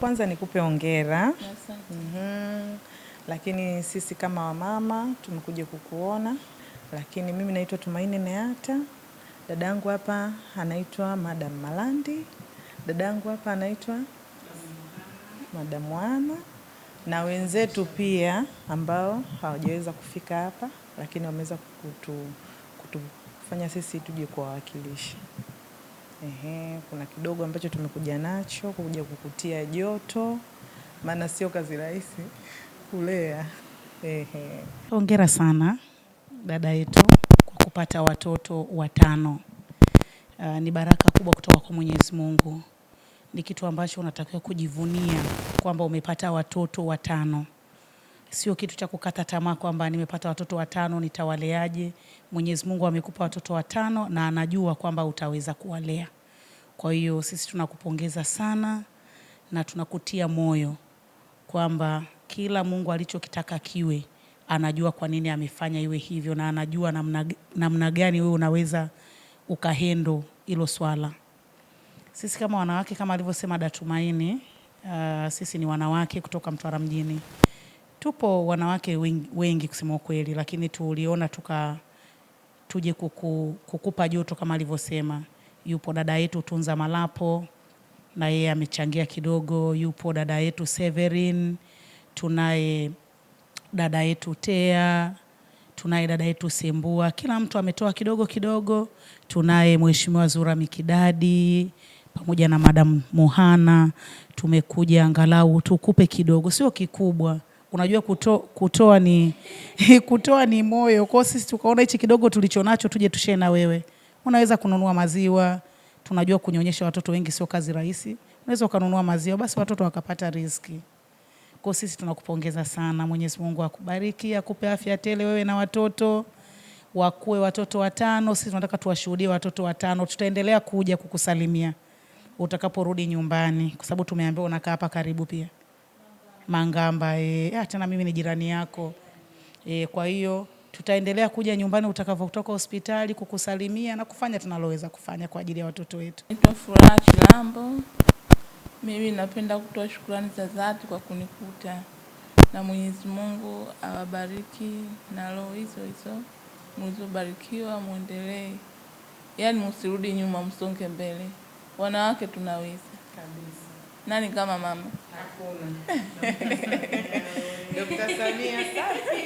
Kwanza nikupe hongera. Lakini sisi kama wamama tumekuja kukuona. Lakini mimi naitwa Tumaini Neata. Dadangu hapa anaitwa Madam Malandi. Dadangu hapa anaitwa Madam Wana. Na wenzetu pia ambao hawajaweza kufika hapa, lakini wameweza kutufanya sisi tuje kuwawakilisha. Kuna kidogo ambacho tumekuja nacho, kuja kukutia joto, maana sio kazi rahisi kulea. Hongera sana dada yetu kwa kupata watoto 5. Ni baraka kubwa kutoka kwa Mwenyezi Mungu. Ni kitu ambacho unatakiwa kujivunia kwamba umepata watoto 5. Sio kitu cha kukata tamaa kwamba nimepata watoto 5 nitawaleaje. Mwenyezi Mungu amekupa watoto 5 na anajua kwamba utaweza kuwalea. Kwa hiyo sisi tunakupongeza sana na tunakutia moyo kwamba kila Mungu alichokitaka kiwe, anajua kwa nini amefanya iwe hivyo na anajua namna gani wewe unaweza ukahendo hilo swala. Sisi kama wanawake, kama alivyosema Dada Tumaini, sisi ni wanawake kutoka Mtwara mjini. Tupo wanawake wengi kusema kweli, lakini tuliona tuje kukupa joto kama alivyosema. Yupo dada yetu Tunza Malapo na yeye amechangia kidogo, yupo dada yetu Severin, tunaye dada yetu Tea, tunaye dada yetu Sembua, kila mtu ametoa kidogo kidogo. Tunaye Mheshimiwa Zura Mikidadi pamoja na Madam Mohana. Tumekuja angalau tukupe kidogo, sio kikubwa. Unajua kutoa ni moyo. Kwa sisi tukaona hichi kidogo tulichonacho tuje tushare na wewe. Unaweza kununua maziwa. Tunajua kunyonyesha watoto wengi sio kazi rahisi. Unaweza kununua maziwa basi watoto wakapata riziki. Kwa sisi tunakupongeza sana. Mwenyezi Mungu akubariki, akupe afya tele wewe na watoto. Wakue watoto 5. Sisi tunataka tuwashuhudie watoto 5. Tutaendelea kuja kukusalimia utakaporudi nyumbani kwa sababu tumeambiwa unakaa hapa karibu pia. Mangamba, tena mimi ni jirani yako. Kwa hiyo tutaendelea kuja nyumbani utakapotoka hospitali kukusalimia na kufanya tunaloweza kufanya kwa ajili ya watoto wetu. Naitwa Furaha Chilambo. Mimi napenda kutoa shukrani za dhati kwa kunikuta. Na Mwenyezi Mungu awabariki na roho hizo mlizobarikiwa muendelee. Yaani msirudi nyuma, msonge mbele. Wanawake tunaweza kabisa. Nani kama mama? Hakuna. Dr. Samia safi.